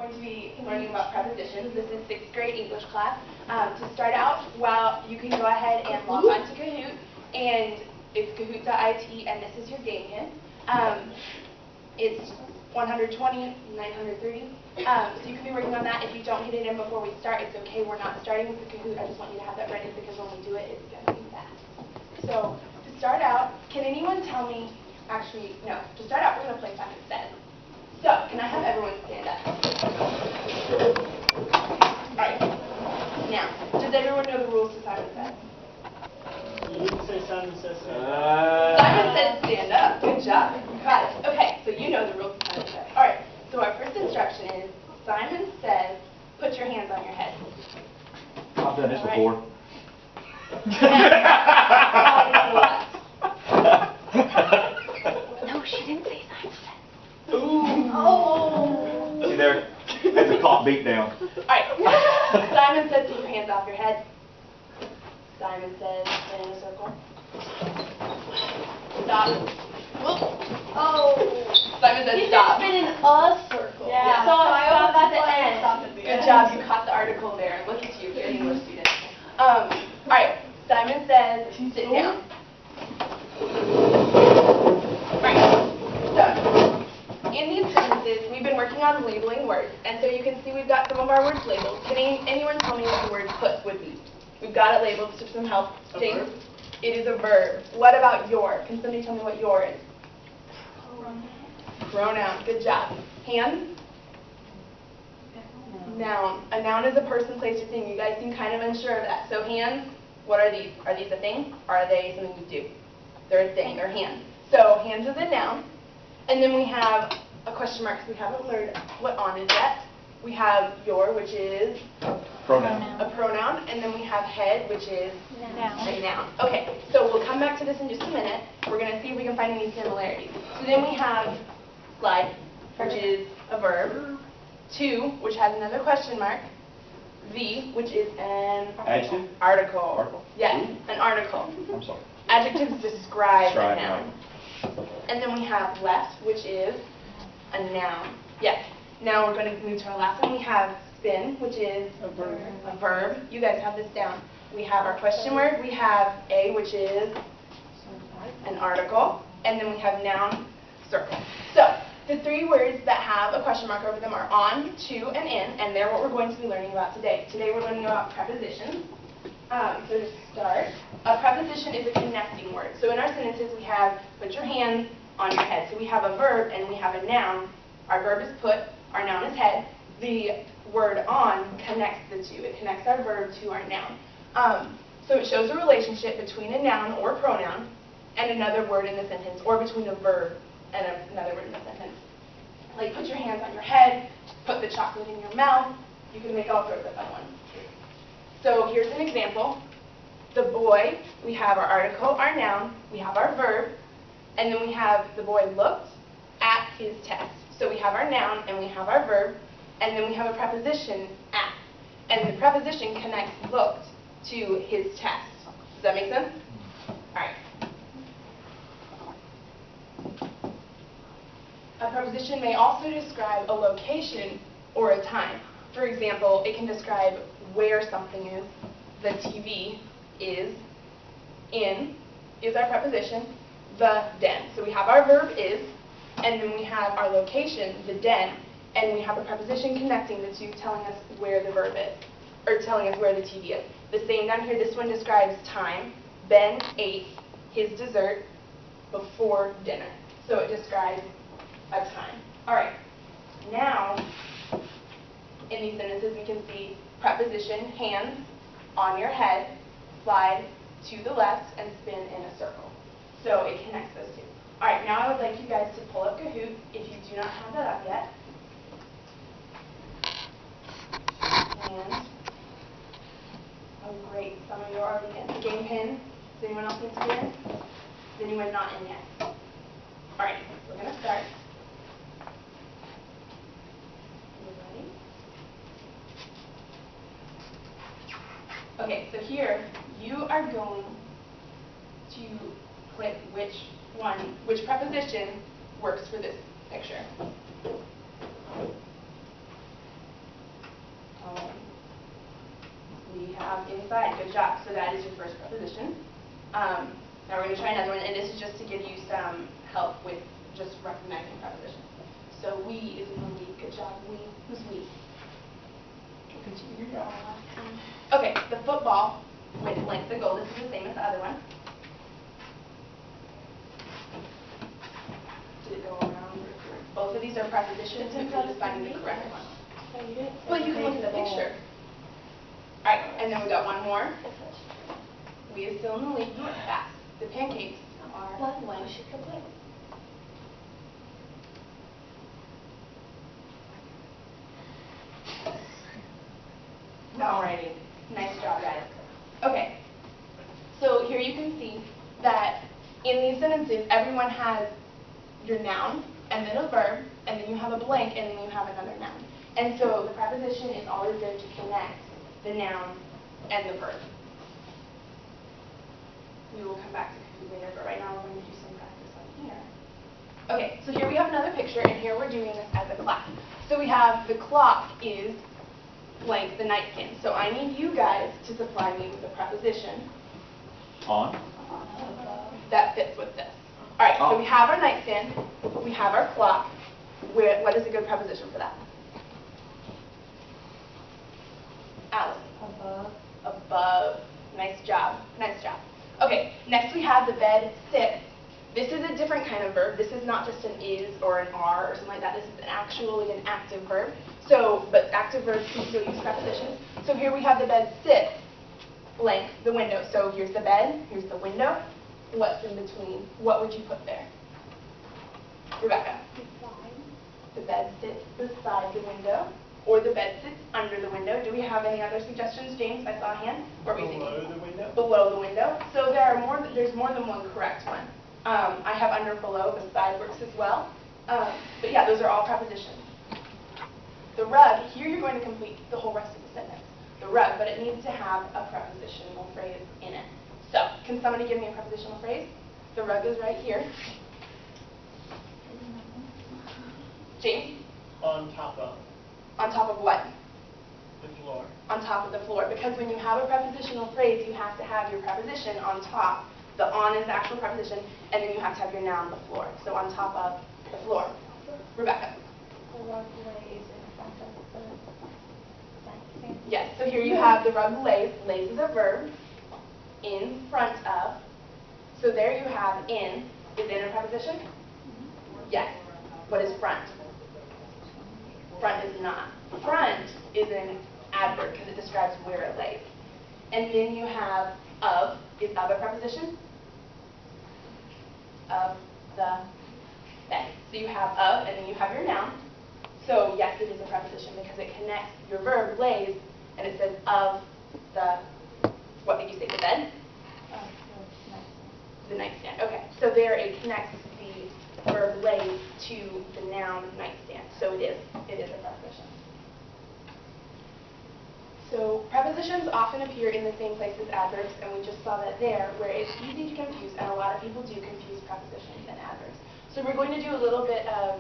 going to be learning about prepositions. This is 6th grade English class. To start out, you can go ahead and log on to Kahoot, and it's kahoot.it, and this is your game pin. It's 120, 930. So you can be working on that. If you don't hit it in before we start, it's okay. We're not starting with the Kahoot. I just want you to have that ready because when we do it, it's going to be fast. So to start out, can anyone tell me, actually, no, to start out, we're going to play Simon Says. So, can I have everyone stand up? Alright. Now, does everyone know the rules to Simon Says? You didn't say Simon Says stand up. Simon said stand up. Good job. Got it. Okay, so you know the rules to Simon Says. Alright, so our first instruction is, Simon says, put your hands on your head. I've done this before. No, she didn't say Simon Says. Oh. See there? That's a cop beat down. Alright. Simon says, take your hands off your head. Simon says, spin in a circle. Stop. Oh. Simon says, stop. Spin in a circle. Yeah. So I stop at the end. Good job. You caught the article there. Look at you. You're an English student. Alright. Simon says, sit down. Alright. So, in these sentences, we've been working on labeling words, and so you can see we've got some of our words labeled. Can anyone tell me what the word put would be? We've got it labeled, so some help. James? It is a verb. What about your? Can somebody tell me what your is? Pronoun. Good job. Hands? Noun. A noun is a person, place, or thing. You guys seem kind of unsure of that. So hands, what are these? Are these a thing? Or are they something you do? They're a thing. They're hands. So hands is a noun. And then we have a question mark because we haven't learned what on is yet. We have your, which is Pronoun. a pronoun. And then we have head, which is Noun. a noun. Okay, so we'll come back to this in just a minute. We're going to see if we can find any similarities. So then we have slide, which is a verb. To, which has another question mark. The, which is an Adjective? article. Article? Yes, an article. I'm sorry. Adjectives describe a Describe, noun. And then we have left, which is a noun. Yes. Now we're going to move to our last one. We have spin, which is a verb. You guys have this down. We have our question word. We have a, which is an article. And then we have noun, circle. So, the three words that have a question mark over them are on, to, and in, and they're what we're going to be learning about today. Today we're learning about prepositions. So to start, a preposition is a connecting word. So in our sentences we have put your hands on your head. So we have a verb and we have a noun. Our verb is put, our noun is head. The word on connects the two. It connects our verb to our noun. So it shows a relationship between a noun or pronoun and another word in the sentence, or between a verb and another word in the sentence. Like put your hands on your head, put the chocolate in your mouth. You can make all sorts of fun ones. So here's an example. The boy, we have our article, our noun, we have our verb, and then we have the boy looked at his test. So we have our noun and we have our verb, and then we have a preposition at. And the preposition connects looked to his test. Does that make sense? All right. A preposition may also describe a location or a time. For example, it can describe where something is. The TV is. In is our preposition. The den. So we have our verb is, and then we have our location, the den, and we have a preposition connecting the two, telling us where the verb is, or telling us where the TV is. The same down here, this one describes time. Ben ate his dessert before dinner. So it describes a time. All right. Now, in these sentences, we can see preposition, hands, on your head, slide to the left, and spin in a circle. So it connects those two. All right, now I would like you guys to pull up Kahoot if you do not have that up yet. And, oh great, some of you are already in. Game pin. Does anyone else need to be in? Is anyone not in yet? All right, we're going to start. Okay, so here you are going to click which preposition works for this picture. inside. Good job. So that is your first preposition. Now we're going to try another one, and this is just to give you some help with just recognizing prepositions. So we is in the lead. Good job. We. Who's we? Good job. Okay, the football with length of goal. This is the same as the other one. Did it go around? Both of these are prepositions, and we're just finding the correct one. Well, you can look at the picture. All right, and then we got one more. We is still in the lead. You went fast. The pancakes are blank. Alrighty, nice job, guys. Okay, so here you can see that in these sentences, everyone has your noun, and then a verb, and then you have a blank, and then you have another noun. And so the preposition is always there to connect the noun and the verb. We will come back to who later, but right now we're going to do some practice on here. Okay, so here we have another picture, and here we're doing this as a class. So we have the clock is blank the nightstand. So I need you guys to supply me with a preposition On. that fits with this. All right, so we have our nightstand, we have our clock. What is a good preposition for that? Alice. Above. Above. Nice job. Nice job. Okay, next we have the bed sits. This is a different kind of verb. This is not just an is or an are or something like that. This is actually an active verb. So, but active verbs can still use prepositions. So here we have the bed sits, blank, the window. So here's the bed, here's the window. What's in between? What would you put there? Rebecca? The bed sits beside the window, or the bed sits under the window. Do we have any other suggestions, James? I saw a hand. What were you thinking? Below the window? Below the window. So there's more than one correct one. I have under, below, beside works as well. But yeah, those are all prepositions. The rug, here you're going to complete the whole rest of the sentence. The rug, but it needs to have a prepositional phrase in it. So, can somebody give me a prepositional phrase? The rug is right here. James? On top of On top of what? the floor. On top of the floor. Because when you have a prepositional phrase, you have to have your preposition on top. The on is the actual preposition, and then you have to have your noun, the floor. So on top of the floor. Rebecca? The rug lays in front of the nightstand. Yes, so here you have the rug lays. Lays is a verb. In front of. So there you have in. Is in a preposition? Yes. What is front? Front is not. Front is an adverb because it describes where it lays. And then you have of. Is of a preposition? Of the bed. So you have of, and then you have your noun. So yes, it is a preposition because it connects your verb, lays, and it says of the, what did you say, the bed? The nightstand. Okay, so there it connects the verb lays to the noun nightstand. So it is a preposition. So prepositions often appear in the same place as adverbs, and we just saw that there, where it's easy to confuse, and a lot of people do confuse prepositions and adverbs. So we're going to do a little bit of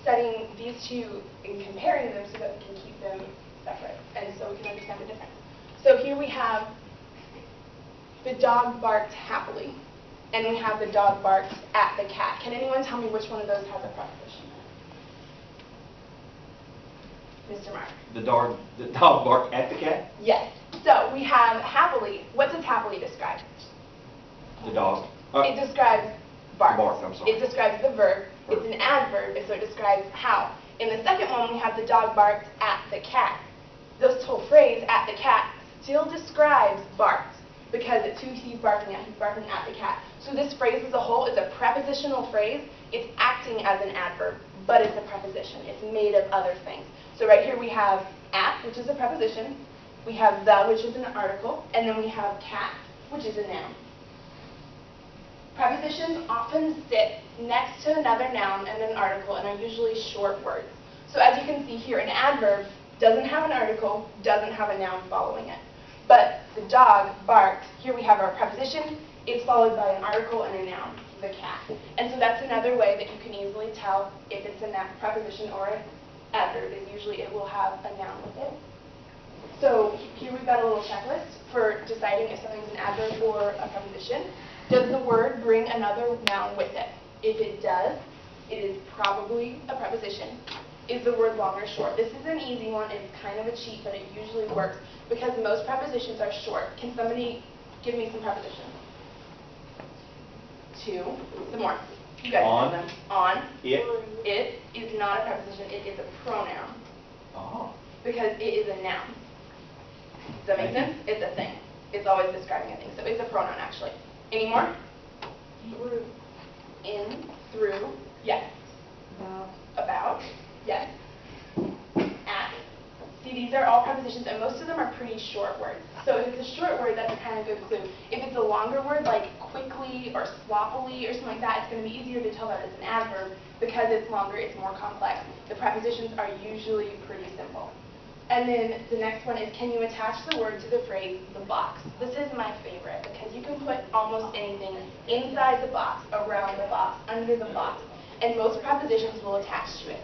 studying these two and comparing them so that we can keep them separate, and so we can understand the difference. So here we have the dog barked happily, and we have the dog barked at the cat. Can anyone tell me which one of those has a preposition? Mr. Mark. The dog barked at the cat? Yes. So we have happily. What does happily describe? The dog. It describes bark. Bark, I'm sorry. It describes the verb. It's an adverb, so it describes how. In the second one, we have the dog barked at the cat. This whole phrase, at the cat, still describes barked because it's who he's barking at. He's barking at the cat. So this phrase as a whole is a prepositional phrase. It's acting as an adverb, but it's a preposition. It's made of other things. So right here we have at, which is a preposition. We have the, which is an article. And then we have cat, which is a noun. Prepositions often sit next to another noun and an article and are usually short words. So as you can see here, an adverb doesn't have an article, doesn't have a noun following it. But the dog barked, here we have our preposition. It's followed by an article and a noun, the cat. And so that's another way that you can easily tell if it's a preposition or an adverb, is usually it will have a noun with it. So here we've got a little checklist for deciding if something's an adverb or a preposition. Does the word bring another noun with it? If it does, it is probably a preposition. Is the word long or short? This is an easy one. It's kind of a cheat, but it usually works because most prepositions are short. Can somebody give me some prepositions? Two. Some more. You guys know On. them. On. It. It is not a preposition. It is a pronoun Oh. because it is a noun. Does that make Thank sense? It's a thing. It's always describing a thing. So it's a pronoun, actually. Any more? Through. In, through, yes. About, yes. At. See, these are all prepositions, and most of them are pretty short words. So if it's a short word, that's a kind of good clue. If it's a longer word, like quickly or sloppily or something like that, it's going to be easier to tell that it's an adverb because it's longer, it's more complex. The prepositions are usually pretty simple. And then the next one is, can you attach the word to the phrase, the box? This is my favorite because you can put almost anything inside the box, around the box, under the box, and most prepositions will attach to it.